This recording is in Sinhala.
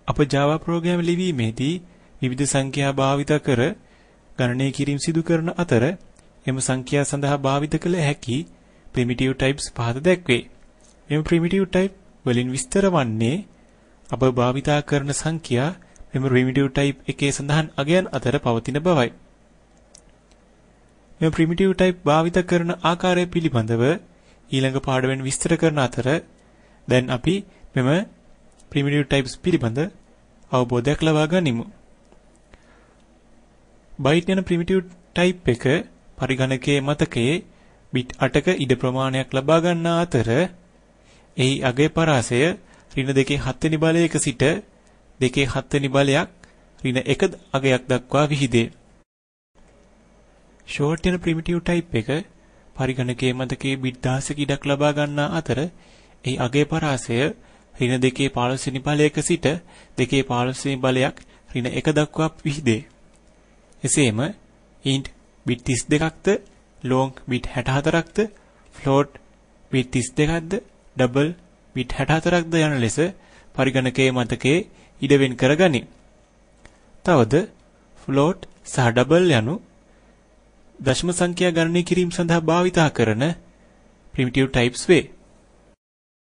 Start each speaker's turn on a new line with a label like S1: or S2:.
S1: අප Java ප්‍රෝග්‍රෑම් ලිවීමේදී විවිධ සංඛ්‍යා භාවිත කර ගණනය කිරීම සිදු කරන අතර එම සංඛ්‍යා සඳහා භාවිත කළ හැකි primitive types පහත දැක්වේ. මෙම primitive type වලින් විස්තර වන්නේ අප භාවිතා කරන සංඛ්‍යා මෙම primitive type එකේ සඳහන් අගයන් අතර පවතින බවයි. මෙම primitive type භාවිත කරන ආකාරය පිළිබඳව ඊළඟ පාඩමෙන් විස්තර කරන අතර දැන් අපි මෙම primitive types පිළිබඳ අවබෝධයක් ලබා ගනිමු. byte යන primitive type එක පරිගණකයේ මතකයේ bit 8ක ඉඩ ප්‍රමාණයක් ලබා ගන්නා අතර එහි අගය පරාසය ඍණ 2.7 වෙනි බලයක සිට 2.7 වෙනි බලයක් ඍණ 1 අගයක් දක්වා විහිදේ. short යන primitive type එක පරිගණකයේ මතකයේ bit 16ක ඉඩක් ලබා ගන්නා අතර එහි අගය පරාසය ඍණ 2.15 වෙනි බලයක සිට 2.15 වෙනි බලයක් ඍණ 1 දක්වා විහිදේ. එසේම int bit 32ක්ද long bit 64ක්ද float bit 32ක්ද double bit 64ක්ද යන ලෙස පරිගණකයේ මතකයේ ඉඩ වෙන් කරගනි. තවද float සහ double යනු දශම සංඛ්‍යා ගණනය කිරීම සඳහා භාවිතා කරන primitive types වේ.